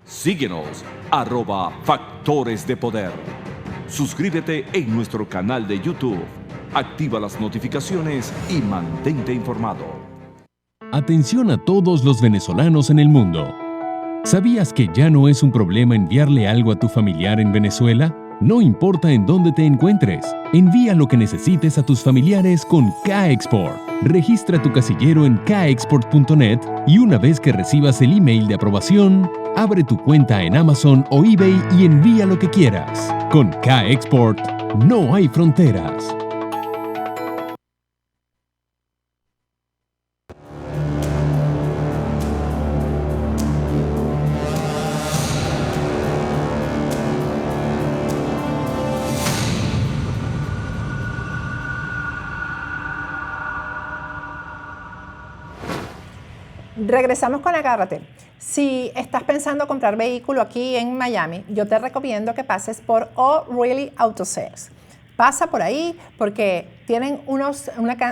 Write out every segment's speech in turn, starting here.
Síguenos, @Factores de Poder. Suscríbete en nuestro canal de YouTube. Activa las notificaciones y mantente informado. Atención a todos los venezolanos en el mundo. ¿Sabías que ya no es un problema enviarle algo a tu familiar en Venezuela? No importa en dónde te encuentres, envía lo que necesites a tus familiares con K-Export. Registra tu casillero en kexport.net y una vez que recibas el email de aprobación, abre tu cuenta en Amazon o eBay y envía lo que quieras. Con K-Export no hay fronteras. Regresamos con Agárrate. Si estás pensando comprar vehículo aquí en Miami, yo te recomiendo que pases por O'Reilly Auto Sales. Pasa por ahí porque tienen una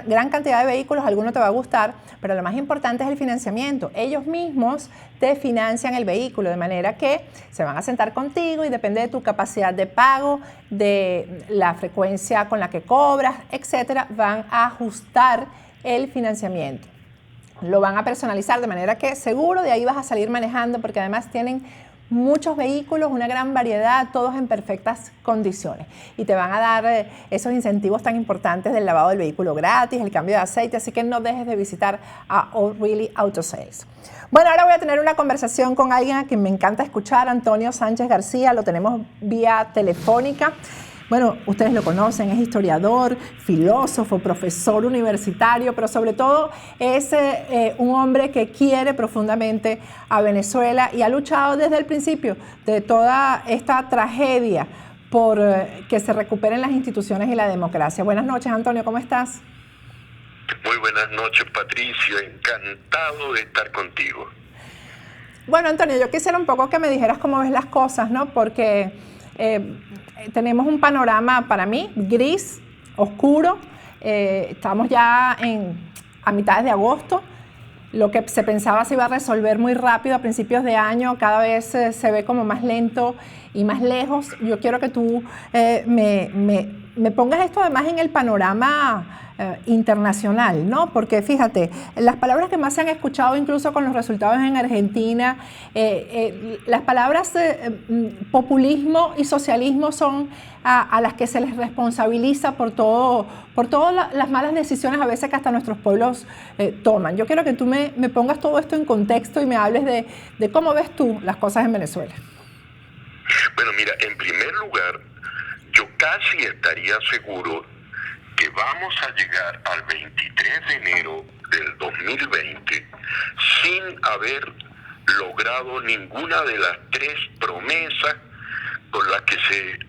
gran cantidad de vehículos, alguno te va a gustar, pero lo más importante es el financiamiento. Ellos mismos te financian el vehículo, de manera que se van a sentar contigo y depende de tu capacidad de pago, de la frecuencia con la que cobras, etcétera, van a ajustar el financiamiento. Lo van a personalizar de manera que seguro de ahí vas a salir manejando porque además tienen muchos vehículos, una gran variedad, todos en perfectas condiciones. Y te van a dar esos incentivos tan importantes del lavado del vehículo gratis, el cambio de aceite, así que no dejes de visitar a O'Reilly Auto Sales. Bueno, ahora voy a tener una conversación con alguien a quien me encanta escuchar, Antonio Sánchez García, lo tenemos vía telefónica. Bueno, ustedes lo conocen, es historiador, filósofo, profesor universitario, pero sobre todo es un hombre que quiere profundamente a Venezuela y ha luchado desde el principio de toda esta tragedia por que se recuperen las instituciones y la democracia. Buenas noches, Antonio, ¿cómo estás? Muy buenas noches, Patricio. Encantado de estar contigo. Bueno, Antonio, yo quisiera un poco que me dijeras cómo ves las cosas, ¿no? Porque tenemos un panorama para mí gris, oscuro. Estamos ya a mitades de agosto. Lo que se pensaba se iba a resolver muy rápido a principios de año, cada vez se ve como más lento y más lejos. Yo quiero que tú me pongas esto además en el panorama internacional, ¿no? Porque fíjate, las palabras que más se han escuchado incluso con los resultados en Argentina, las palabras populismo y socialismo son a las que se les responsabiliza por todas las malas decisiones a veces que hasta nuestros pueblos toman. Yo quiero que tú me pongas todo esto en contexto y me hables de cómo ves tú las cosas en Venezuela. Bueno, mira, en primer lugar, yo casi estaría seguro que vamos a llegar al 23 de enero del 2020 sin haber logrado ninguna de las tres promesas con las que se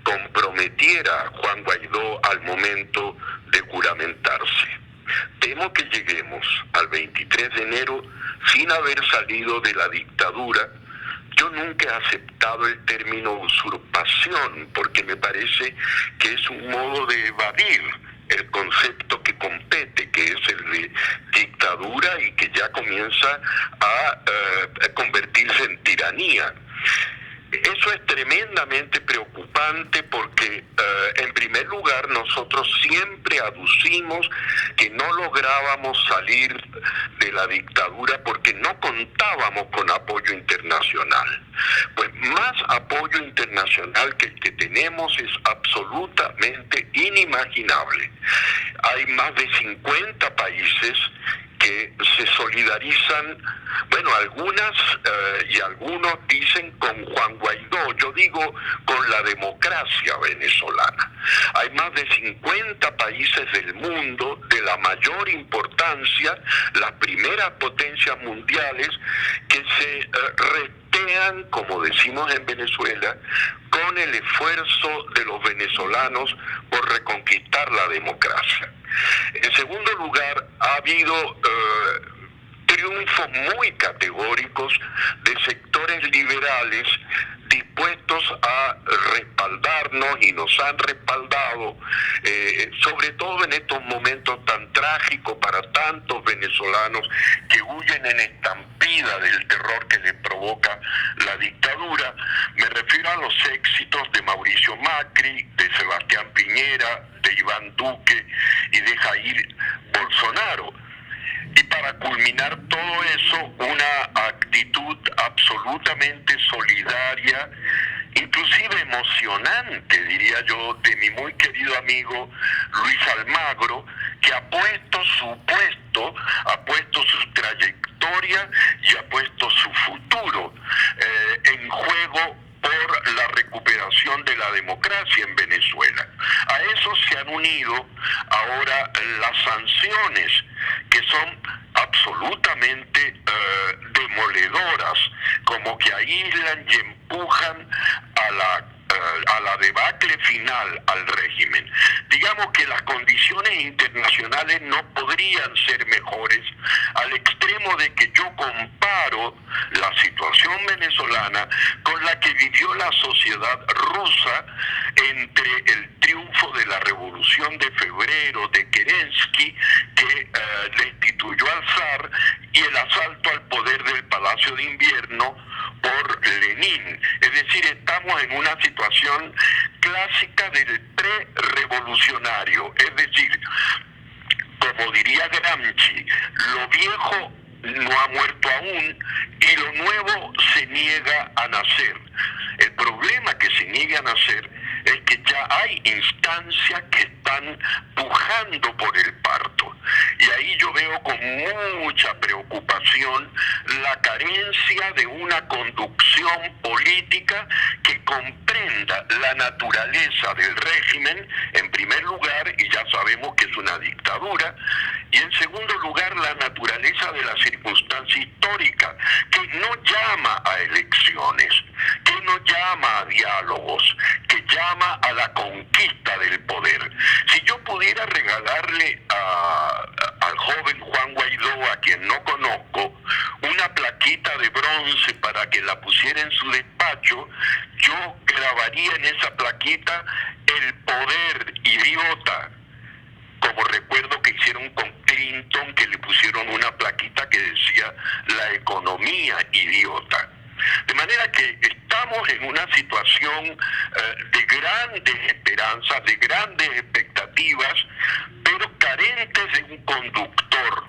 comprometiera Juan Guaidó al momento de juramentarse. Temo que lleguemos al 23 de enero sin haber salido de la dictadura. Yo nunca he aceptado el término usurpación porque me parece que es un modo de evadir el concepto que compete, que es el de dictadura y que ya comienza a convertirse en tiranía. Eso es tremendamente preocupante porque, en primer lugar, nosotros siempre aducimos que no lográbamos salir de la dictadura porque no contábamos con apoyo internacional. Pues más apoyo internacional que el que tenemos es absolutamente inimaginable. Hay más de 50 países que se solidarizan, bueno, algunas y algunos dicen con Juan Guaidó, yo digo con la democracia venezolana. Hay más de 50 países del mundo de la mayor importancia, las primeras potencias mundiales, que se retean, como decimos en Venezuela, con el esfuerzo de los venezolanos por reconquistar la democracia. En segundo lugar, ha habido triunfos muy categóricos de sectores liberales dispuestos a respaldarnos y nos han respaldado, sobre todo en estos momentos tan trágicos para tantos venezolanos que huyen en estampida del terror que les provoca provoca la dictadura. Me refiero a los éxitos de Mauricio Macri, de Sebastián Piñera, de Iván Duque y de Jair Bolsonaro. Y para culminar todo eso, una actitud absolutamente solidaria, inclusive emocionante, diría yo, de mi muy querido amigo Luis Almagro, que ha puesto su puesto, ha puesto su trayectoria y ha puesto su futuro en juego por la recuperación de la democracia en Venezuela. A eso se han unido ahora las sanciones, que son absolutamente demoledoras, como que aíslan y empujan a la debacle final al régimen. Digamos que las condiciones internacionales no podrían ser mejores, al extremo de que yo comparo la situación venezolana con la que vivió la sociedad rusa entre el triunfo de la Revolución de Febrero de Kerensky, que destituyó al zar, y el asalto al poder del Palacio de Invierno por Lenin. Es decir, estamos en una situación clásica del pre-revolucionario, es decir, como diría Gramsci, lo viejo no ha muerto aún y lo nuevo se niega a nacer. El problema que se niega a nacer es que ya hay instancias que están pujando por el parto. Y ahí yo veo con mucha preocupación la carencia de una conducción política que comprenda la naturaleza del régimen, en primer lugar, y ya sabemos que es una dictadura, y en segundo lugar la naturaleza de la circunstancia histórica, que no llama a elecciones, que no llama a diálogos, que llama a la conquista del poder. Si yo pudiera regalarle al joven Juan Guaidó, a quien no conozco, una plaquita de bronce para que la pusiera en su despacho, yo grabaría en esa plaquita: el poder idiota, como recuerdo que hicieron con Clinton, que le pusieron una plaquita que decía la economía idiota. De manera que estamos en una situación de grandes esperanzas, de grandes expectativas, pero carentes de un conductor,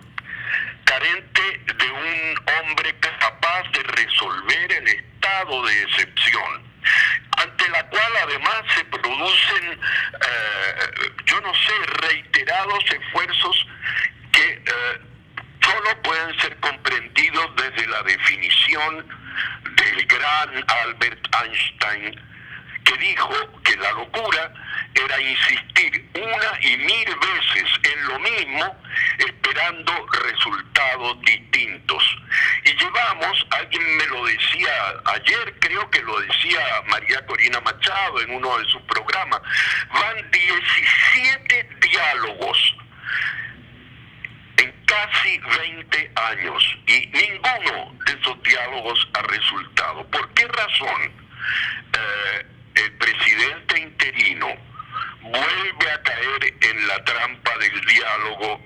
carente de un hombre capaz de resolver el estado de excepción, ante la cual además se producen, yo no sé, reiterados esfuerzos que solo pueden ser comprendidos desde la definición del gran Albert Einstein, que dijo que la locura era insistir una y mil veces en lo mismo, esperando resultados distintos. Y llevamos, alguien me lo decía ayer, creo que lo decía María Corina Machado en uno de sus programas, van 17 diálogos en casi 20 años y ninguno de esos diálogos ha resultado. ¿Por qué razón el presidente interino vuelve a caer en la trampa del diálogo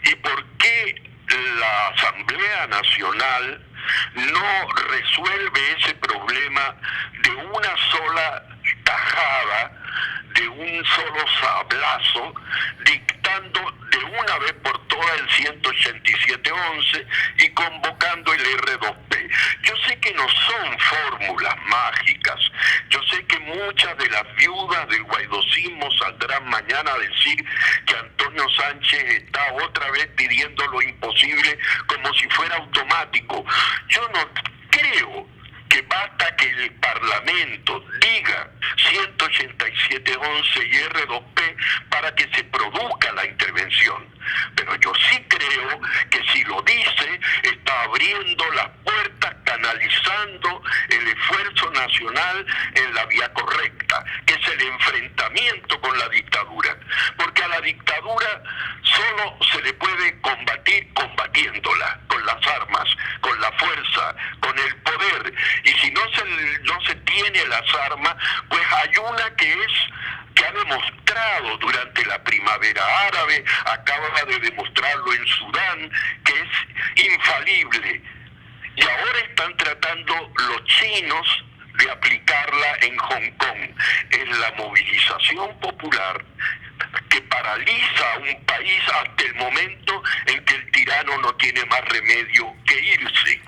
y por qué la Asamblea Nacional no resuelve ese problema de una sola tajada, de un solo sablazo, dictando de una vez por todas el 187.11 y convocando el R2P? Yo sé que no son fórmulas mágicas, yo sé que muchas de las viudas del guaidosismo saldrán mañana a decir que Antonio Sánchez está otra vez pidiendo lo imposible como si fuera automático. Yo no creo que basta que el Parlamento diga 187.11 y R2P para que se produzca la intervención. Pero yo sí creo que si lo dice, está abriendo las puertas, canalizando el esfuerzo nacional en la vía correcta, que es el enfrentamiento con la dictadura. Porque a la dictadura solo se le puede combatir combatiéndola, con las armas, con la fuerza, con el poder. Y si no se tiene las armas, pues hay una que ha demostrado durante la primavera árabe, acaba de demostrarlo en Sudán, que es infalible. y ahora están tratando los chinos de aplicarla en Hong Kong. Es la movilización popular que paraliza a un país hasta el momento en que el tirano no tiene más remedio que irse.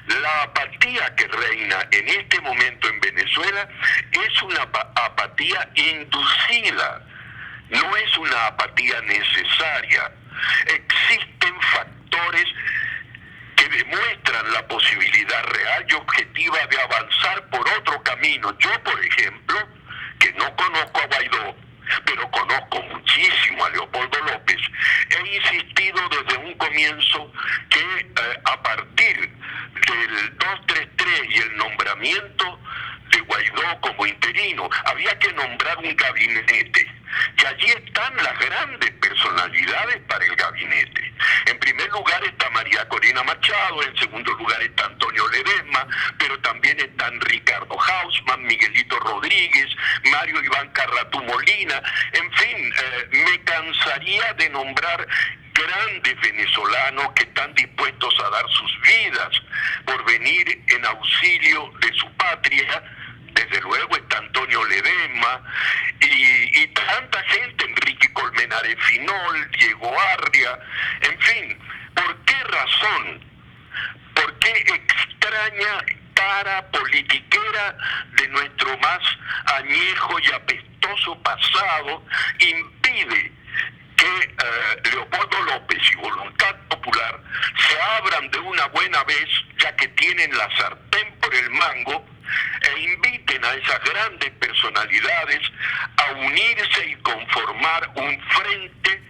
La apatía que reina en este momento en Venezuela es una apatía inducida, no es una apatía necesaria. Existen factores que demuestran la posibilidad real y objetiva de avanzar por otro camino. Yo, por ejemplo, que no conozco a Guaidó, pero conozco muchísimo a Leopoldo López, he insistido desde un comienzo que a partir del 233 y el nombramiento de Guaidó como interino, había que nombrar un gabinete. Y allí están las grandes personalidades para el gabinete. En primer lugar está María Corina Machado, en segundo lugar está Antonio Ledesma, pero también están Ricardo Hausmann, Miguelito Rodríguez, Mario Iván Carratú Molina. En fin, me cansaría de nombrar grandes venezolanos que están dispuestos a dar sus vidas por venir en auxilio de su patria. Desde luego está Antonio Ledesma y tanta gente, Enrique Colmenares Finol, Diego Arria, en fin. ¿Por qué razón? ¿Por qué extraña cara politiquera de nuestro más añejo y apestoso pasado impide que Leopoldo López y Voluntad Popular se abran de una buena vez, ya que tienen la sartén por el mango, e inviten a esas grandes personalidades a unirse y conformar un frente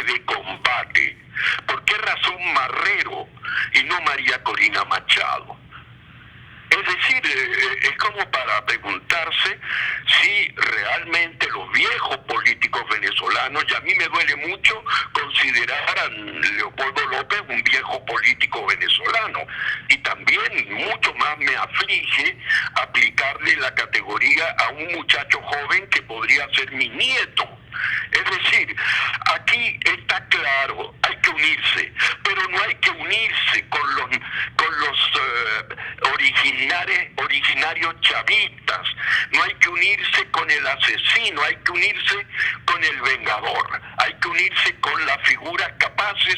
de combate? ¿Por qué razón Marrero y no María Corina Machado? Es decir, es como para preguntarse si realmente los viejos políticos venezolanos, y a mí me duele mucho considerar a Leopoldo López un viejo político venezolano, y también mucho más me aflige aplicarle la categoría a un muchacho joven que podría ser mi nieto. Es decir, aquí está claro, hay que unirse, pero no hay que unirse con los originarios chavistas, no hay que unirse con el asesino, hay que unirse con el vengador, hay que unirse con las figuras capaces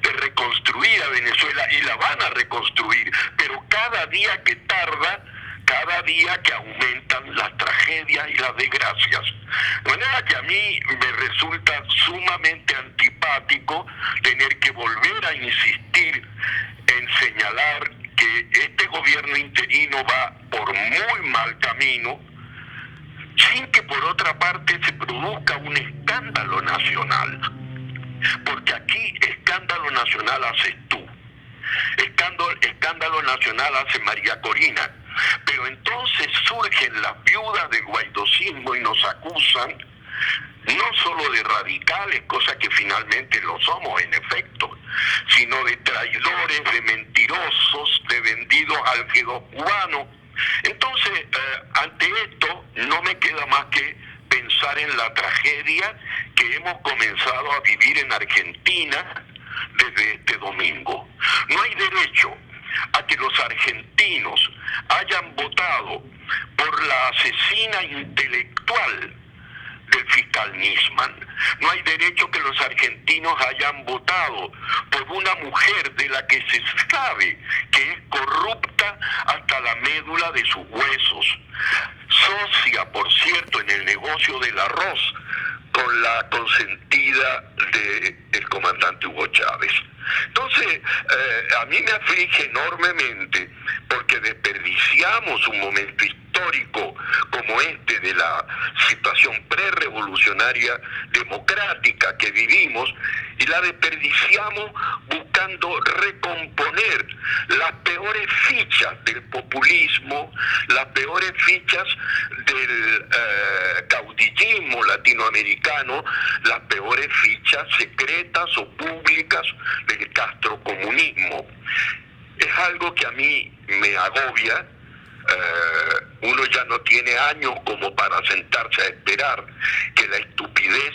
de reconstruir a Venezuela, y la van a reconstruir, pero cada día que tarda, cada día que aumentan las tragedias y las desgracias. De manera que a mí me resulta sumamente antipático tener que volver a insistir en señalar que este gobierno interino va por muy mal camino, sin que por otra parte se produzca un escándalo nacional. Porque aquí escándalo nacional haces tú, escándalo nacional hace María Corina. Pero entonces surgen las viudas del guaidosismo y nos acusan no solo de radicales, cosa que finalmente lo somos en efecto, sino de traidores, de mentirosos, de vendidos al G2 cubano. Entonces, ante esto no me queda más que pensar en la tragedia que hemos comenzado a vivir en Argentina desde este domingo. No hay derecho a que los argentinos hayan votado por la asesina intelectual del fiscal Nisman. No hay derecho que los argentinos hayan votado por una mujer de la que se sabe que es corrupta hasta la médula de sus huesos, socia, por cierto, en el negocio del arroz con la consentida del comandante Hugo Chávez. Entonces, a mí me aflige enormemente porque desperdiciamos un momento histórico como este de la situación prerrevolucionaria democrática que vivimos, y la desperdiciamos buscando recomponer las peores fichas del populismo, las peores fichas del caudillismo latinoamericano, las peores fichas secretas o públicas del castrocomunismo. Es algo que a mí me agobia. Uno ya no tiene años como para sentarse a esperar que la estupidez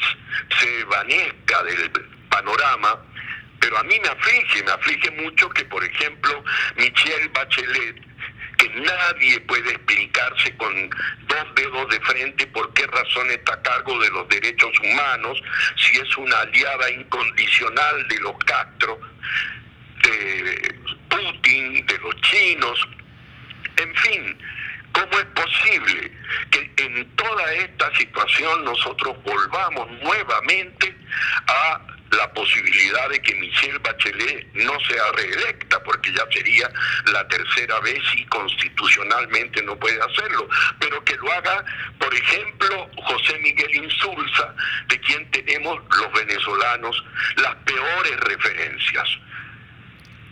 se evanezca del panorama, pero a mí me aflige mucho que, por ejemplo, Michelle Bachelet, que nadie puede explicarse con dos dedos de frente por qué razón está a cargo de los derechos humanos, si es una aliada incondicional de los Castro, de Putin, de los chinos, en fin. ¿Cómo es posible que en toda esta situación nosotros volvamos nuevamente a la posibilidad de que Michelle Bachelet no sea reelecta, porque ya sería la tercera vez y constitucionalmente no puede hacerlo, pero que lo haga, por ejemplo, José Miguel Insulza, de quien tenemos los venezolanos las peores referencias?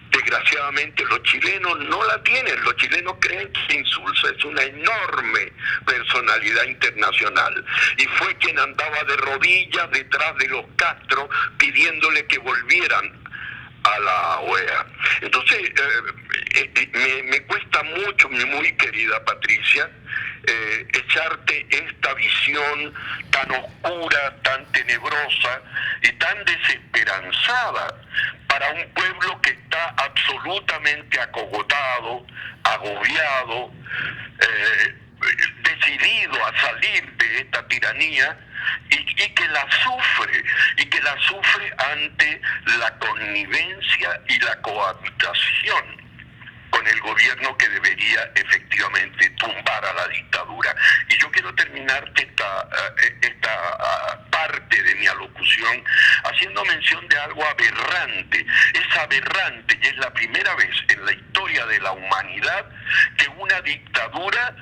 Desgraciadamente los chilenos no la tienen. Los chilenos creen que Insulza es una enorme personalidad internacional y fue quien andaba de rodillas detrás de los Castro pidiéndole que volvieran a la OEA. Entonces me cuesta mucho, mi muy querida Patricia, echarte esta visión tan oscura, tan tenebrosa y tan desesperanzada para un pueblo que está absolutamente acogotado, agobiado, decidido a salir de esta tiranía y que la sufre ante la connivencia y la cohabitación con el gobierno que debería efectivamente tumbar a la dictadura. Y yo quiero terminarte esta parte de mi alocución haciendo mención de algo aberrante. Es aberrante y es la primera vez en la historia de la humanidad que una dictadura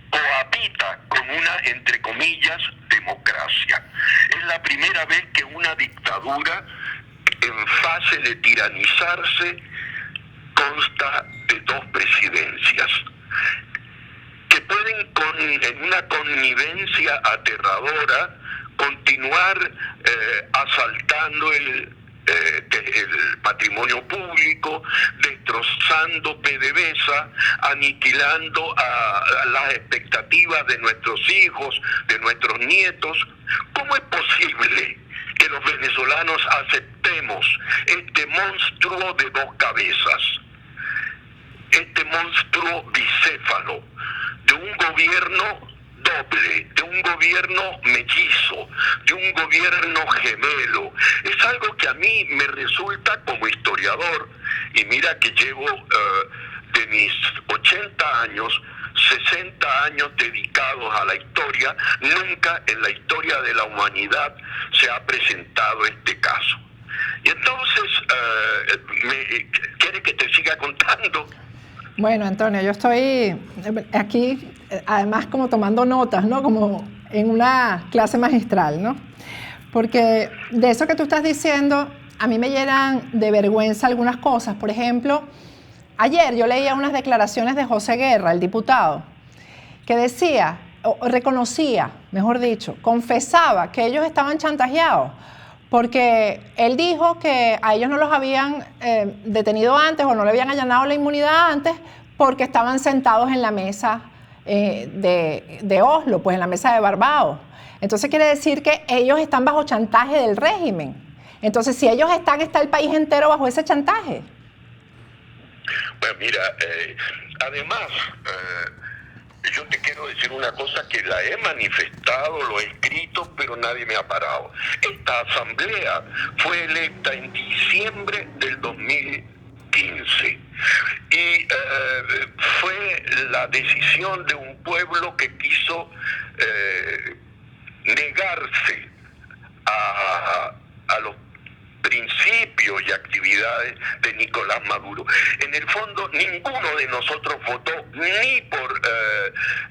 cohabita con una, entre comillas, democracia. Es la primera vez que una dictadura en fase de tiranizarse consta de dos presidencias que pueden en una connivencia aterradora continuar asaltando el patrimonio público, destrozando PDVSA, aniquilando a las expectativas de nuestros hijos, de nuestros nietos. ¿Cómo es posible que los venezolanos aceptemos este monstruo de dos cabezas, este monstruo bicéfalo, de un gobierno doble, de un gobierno mellizo, de un gobierno gemelo? Es algo que a mí me resulta, como historiador, y mira que llevo de mis 80 años, 60 años dedicados a la historia, nunca en la historia de la humanidad se ha presentado este caso. Y entonces, ¿quiere que te siga contando? Bueno, Antonio, yo estoy aquí, además, como tomando notas, ¿no? Como en una clase magistral, ¿no? Porque de eso que tú estás diciendo, a mí me llenan de vergüenza algunas cosas. Por ejemplo, ayer yo leía unas declaraciones de José Guerra, el diputado, que decía, o reconocía, mejor dicho, confesaba que ellos estaban chantajeados, porque él dijo que a ellos no los habían detenido antes o no le habían allanado la inmunidad antes porque estaban sentados en la mesa de Oslo, pues en la mesa de Barbados. Entonces quiere decir que ellos están bajo chantaje del régimen. Entonces, si ellos están, está el país entero bajo ese chantaje. Bueno, mira, además, yo te quiero decir una cosa que la he manifestado, lo he escrito, pero nadie me ha parado. Esta asamblea fue electa en diciembre del 2015 y fue la decisión de un pueblo que quiso negarse a los principios y actividades de Nicolás Maduro. En el fondo, ninguno de nosotros votó ni por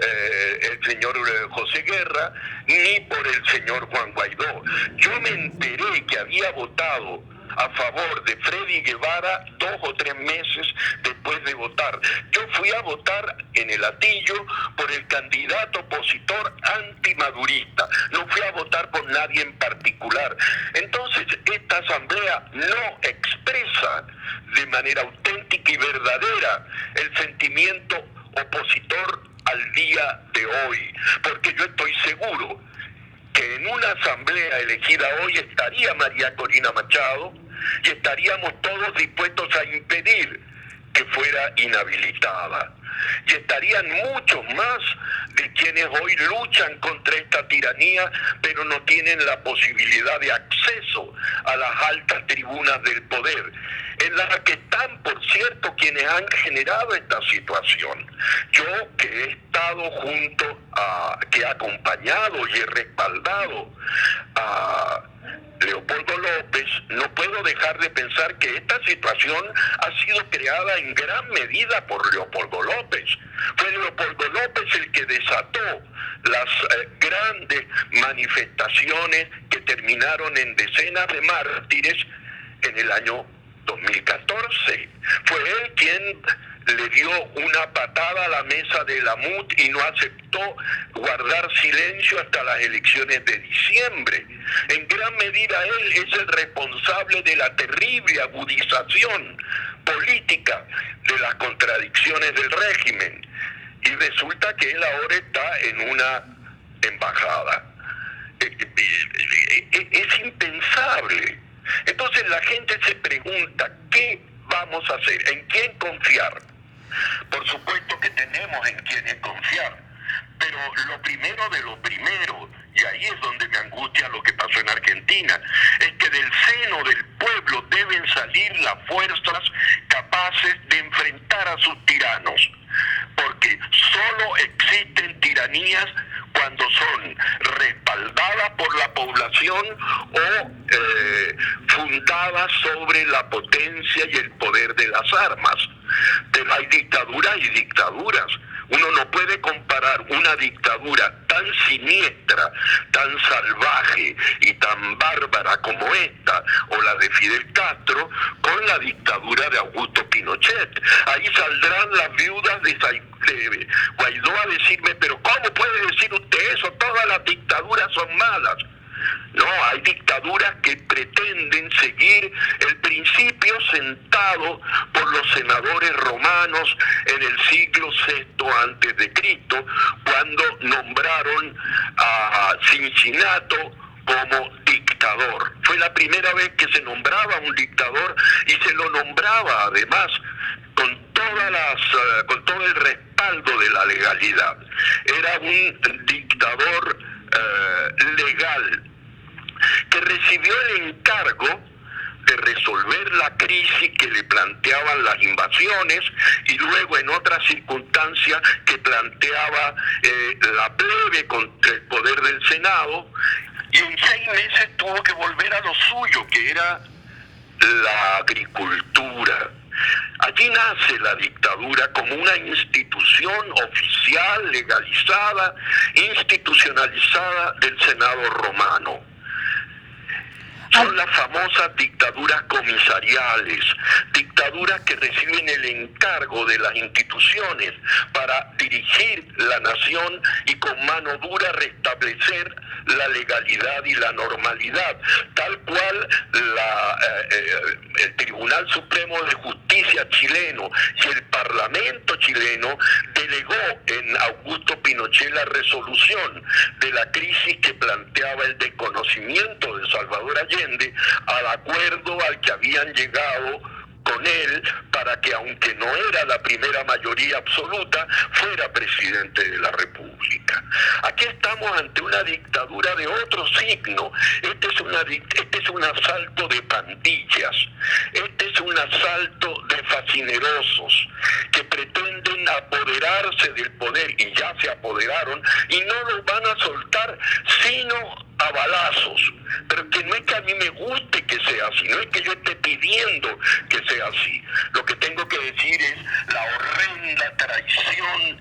el señor José Guerra, ni por el señor Juan Guaidó. Yo me enteré que había votado a favor de Freddy Guevara 2 o 3 meses después de votar. Yo fui a votar en el Hatillo por el candidato opositor antimadurista. No fui a votar por nadie en particular. Entonces, esta asamblea no expresa de manera auténtica y verdadera el sentimiento opositor al día de hoy, porque yo estoy seguro que en una asamblea elegida hoy estaría María Corina Machado y estaríamos todos dispuestos a impedir que fuera quedara inhabilitada. Y estarían muchos más de quienes hoy luchan contra esta tiranía, pero no tienen la posibilidad de acceso a las altas tribunas del poder, en las que están, por cierto, quienes han generado esta situación. Yo, que he estado que he acompañado y he respaldado a Leopoldo López, no puedo dejar de pensar que esta situación ha sido creada en gran medida por Leopoldo López. Fue Leopoldo López el que desató las grandes manifestaciones que terminaron en decenas de mártires en el año 2014. Fue él quien le dio una patada a la mesa de la MUT y no aceptó guardar silencio hasta las elecciones de diciembre. En gran medida él es el responsable de la terrible agudización política de las contradicciones del régimen. Y resulta que él ahora está en una embajada. Es impensable. Entonces la gente se pregunta, ¿qué vamos a hacer? ¿En quién confiar? Por supuesto que tenemos en quiénes confiar, pero lo primero de lo primero, y ahí es donde me angustia lo que pasó en Argentina, es que del seno del pueblo deben salir las fuerzas capaces de enfrentar a sus tiranos, porque solo existen tiranías cuando son respaldadas por la población o fundadas sobre la potencia y el poder de las armas. Pero hay dictaduras y dictaduras. Uno no puede comparar una dictadura tan siniestra, tan salvaje y tan bárbara como esta, o la de Fidel Castro, con la dictadura de Augusto Pinochet. Ahí saldrán las viudas de Guaidó a decirme, pero ¿cómo puede decir usted eso? Todas las dictaduras son malas. No, hay dictaduras que pretenden seguir el principio sentado por los senadores romanos en el siglo VI a.C., cuando nombraron a Cincinnato como dictador. Fue la primera vez que se nombraba un dictador y se lo nombraba además con todo el respaldo de la legalidad. Era un dictador legal que recibió el encargo de resolver la crisis que le planteaban las invasiones y luego en otras circunstancias que planteaba la plebe contra el poder del Senado, y en 6 meses tuvo que volver a lo suyo, que era la agricultura. Allí nace la dictadura como una institución oficial, legalizada, institucionalizada del Senado romano. Son las famosas dictaduras comisariales, dictaduras que reciben el encargo de las instituciones para dirigir la nación y con mano dura restablecer la legalidad y la normalidad, tal cual el Tribunal Supremo de Justicia chileno y el Parlamento chileno delegó en Augusto Pinochet la resolución de la crisis que planteaba el desconocimiento de Salvador Allende al acuerdo al que habían llegado con él para que, aunque no era la primera mayoría absoluta, fuera presidente de la República. Aquí estamos ante una dictadura de otro signo. Este es un asalto de pandillas, este es un asalto de fascinerosos que pretenden apoderarse del poder y ya se apoderaron y no los van a soltar sino a balazos. Pero que no es que a mí me guste que sea así, no es que yo esté pidiendo que sea así. Lo que tengo que decir es la horrenda traición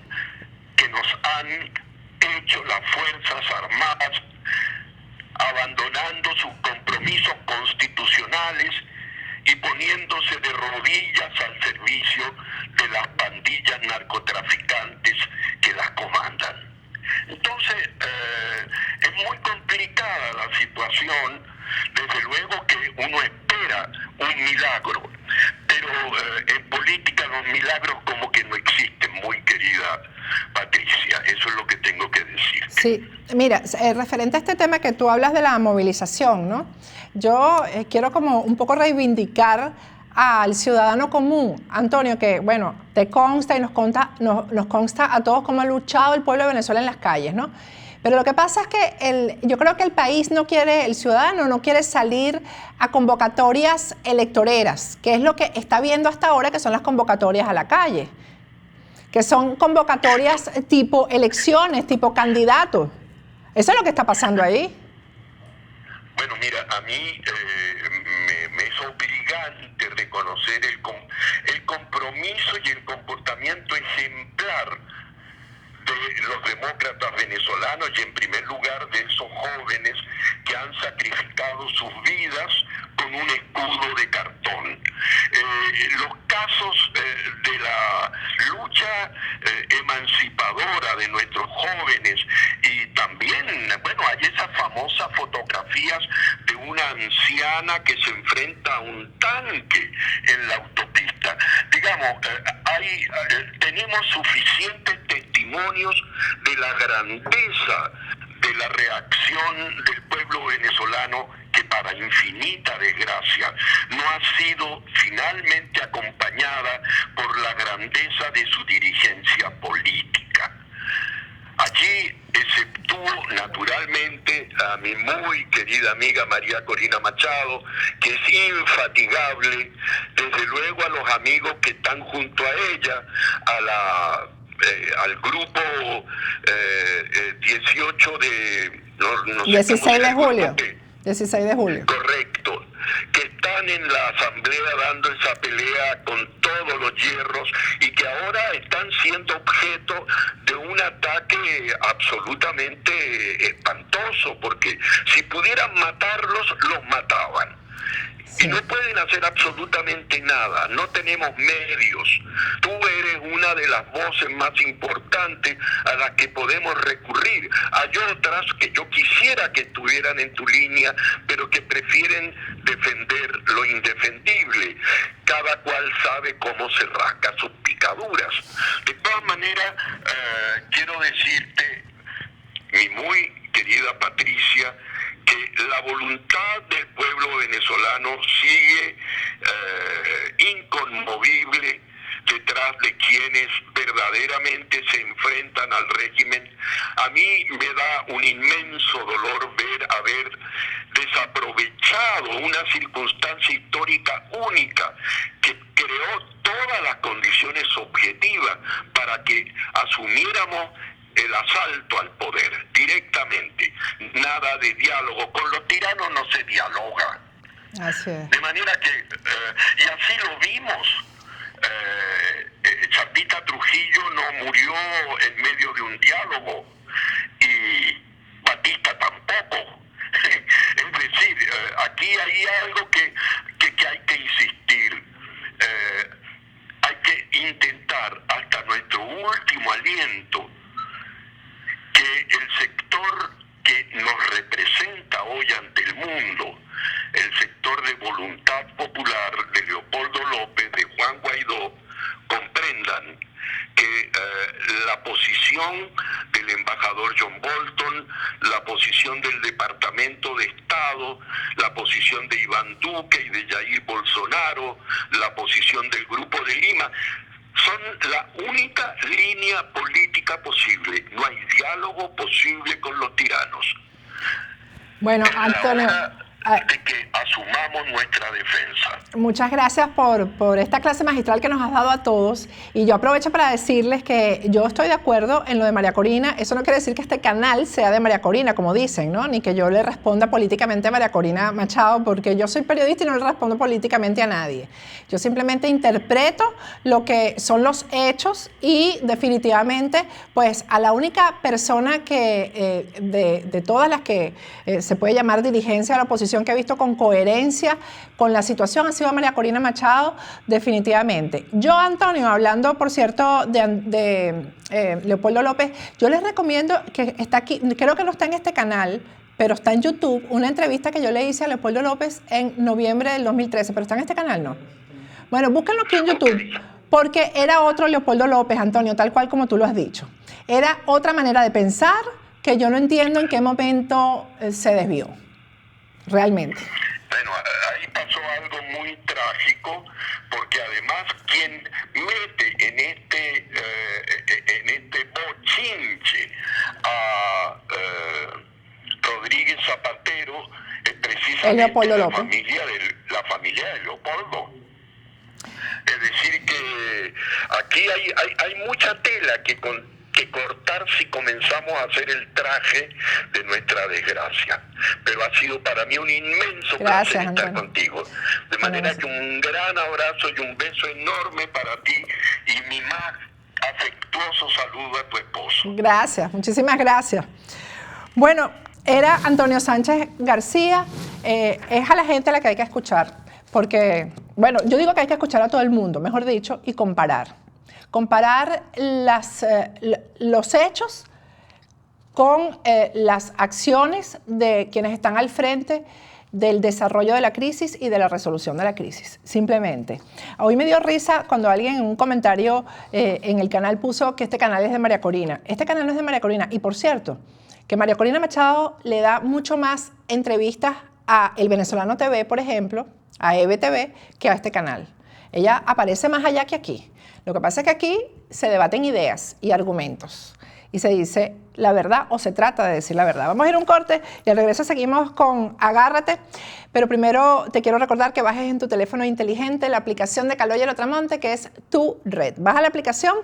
que nos han hecho las Fuerzas Armadas, abandonando sus compromisos constitucionales y poniéndose de rodillas al servicio de las pandillas narcotraficantes que las comandan. Entonces, es muy complicada la situación. Desde luego que uno espera un milagro, pero en política los milagros como que no existen, muy querida Patricia. Eso es lo que tengo que decir. Sí, mira, referente a este tema que tú hablas de la movilización, ¿no? Yo quiero como un poco reivindicar al ciudadano común, Antonio, que bueno, te consta y nos consta a todos cómo ha luchado el pueblo de Venezuela en las calles, ¿no? Pero lo que pasa es que yo creo que el país no quiere, el ciudadano no quiere salir a convocatorias electoreras, que es lo que está viendo hasta ahora, que son las convocatorias a la calle, que son convocatorias tipo elecciones, tipo candidatos. Eso es lo que está pasando ahí. Bueno, mira, a mí me es obligante reconocer el compromiso y el comportamiento ejemplar de los demócratas venezolanos y en primer lugar de esos jóvenes que han sacrificado sus vidas con un escudo de cartón. Los casos de la lucha emancipadora de nuestros jóvenes y también, bueno, hay esas famosas fotografías de una anciana que se enfrenta a un tanque en la autopista. Digamos, tenemos suficientes testimonios de la grandeza de la reacción del pueblo venezolano que para infinita desgracia no ha sido finalmente acompañada por la grandeza de su dirigencia política. Allí exceptúo naturalmente a mi muy querida amiga María Corina Machado, que es infatigable, desde luego a los amigos que están junto a ella, al grupo 18 de... No 16 de julio. 16 de julio. Correcto. Que están en la asamblea dando esa pelea con todos los hierros y que ahora están siendo objeto de un ataque absolutamente espantoso, porque si pudieran matarlos, los mataban. Sí. Y no pueden hacer absolutamente nada, no tenemos medios. Tú eres una de las voces más importantes a las que podemos recurrir. Hay otras que yo quisiera que estuvieran en tu línea, pero que prefieren defender lo indefendible. Cada cual sabe cómo se rasca sus picaduras. De todas maneras, quiero decirte, mi muy querida Patricia, que la voluntad del pueblo venezolano sigue inconmovible detrás de quienes verdaderamente se enfrentan al régimen. A mí me da un inmenso dolor ver haber desaprovechado una circunstancia histórica única que creó todas las condiciones objetivas para que asumiéramos el asalto al poder directamente. Nada de diálogo. Con los tiranos no se dialoga. Así es. De manera que, y así lo vimos. Chapita Trujillo no murió en medio de un diálogo y Batista tampoco. Es decir, aquí hay algo que hay que insistir. Hay que intentar hasta nuestro último aliento que el sector que nos representa hoy ante el mundo, el sector de Voluntad Popular de Leopoldo López, de Juan Guaidó, comprendan que la posición del embajador John Bolton, la posición del Departamento de Estado, la posición de Iván Duque y de Jair Bolsonaro, la posición del Grupo de Lima, son la única línea política posible. No hay diálogo posible con los tiranos. Bueno, Antonio, de que asumamos nuestra defensa. Muchas gracias por esta clase magistral que nos has dado a todos, y yo aprovecho para decirles que yo estoy de acuerdo en lo de María Corina. Eso no quiere decir que este canal sea de María Corina, como dicen, ¿no? Ni que yo le responda políticamente a María Corina Machado, porque yo soy periodista y no le respondo políticamente a nadie. Yo simplemente interpreto lo que son los hechos y definitivamente, pues a la única persona que de todas las que se puede llamar dirigencia de la oposición que he visto con coherencia con la situación ha sido María Corina Machado, definitivamente. Yo, Antonio, hablando, por cierto, de Leopoldo López, yo les recomiendo que está aquí, creo que no está en este canal, pero está en YouTube, una entrevista que yo le hice a Leopoldo López en noviembre del 2013, pero está en este canal, ¿no? Bueno, búsquenlo aquí en YouTube, porque era otro Leopoldo López, Antonio, tal cual como tú lo has dicho. Era otra manera de pensar que yo no entiendo en qué momento se desvió. Realmente. Bueno, ahí pasó algo muy trágico, porque además quien mete en este bochinche a Rodríguez Zapatero es precisamente Leopoldo la López. familia de Leopoldo. Es decir que aquí hay mucha tela que cortar si comenzamos a hacer el traje de nuestra desgracia. Pero ha sido para mí un inmenso placer estar contigo. De manera que un gran abrazo y un beso enorme para ti y mi más afectuoso saludo a tu esposo. Gracias, muchísimas gracias. Bueno, era Antonio Sánchez García. Es a la gente a la que hay que escuchar. Porque, bueno, yo digo que hay que escuchar a todo el mundo, mejor dicho, y comparar. Comparar los hechos con las acciones de quienes están al frente del desarrollo de la crisis y de la resolución de la crisis, simplemente. Hoy me dio risa cuando alguien en un comentario en el canal puso que este canal es de María Corina. Este canal no es de María Corina. Y por cierto, que María Corina Machado le da mucho más entrevistas a El Venezolano TV, por ejemplo, a EBTV, que a este canal. Ella aparece más allá que aquí. Lo que pasa es que aquí se debaten ideas y argumentos y se dice la verdad o se trata de decir la verdad. Vamos a ir a un corte y al regreso seguimos con Agárrate, pero primero te quiero recordar que bajes en tu teléfono inteligente la aplicación de Calogero Tramonte, que es tu red. Baja la aplicación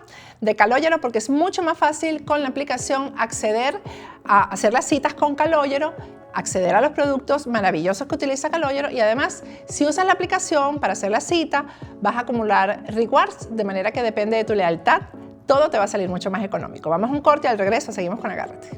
de Calogero porque es mucho más fácil con la aplicación acceder a hacer las citas con Calogero, acceder a los productos maravillosos que utiliza Calogero y además, si usas la aplicación para hacer la cita, vas a acumular rewards, de manera que depende de tu lealtad, todo te va a salir mucho más económico. Vamos a un corte y al regreso seguimos con Agárrate.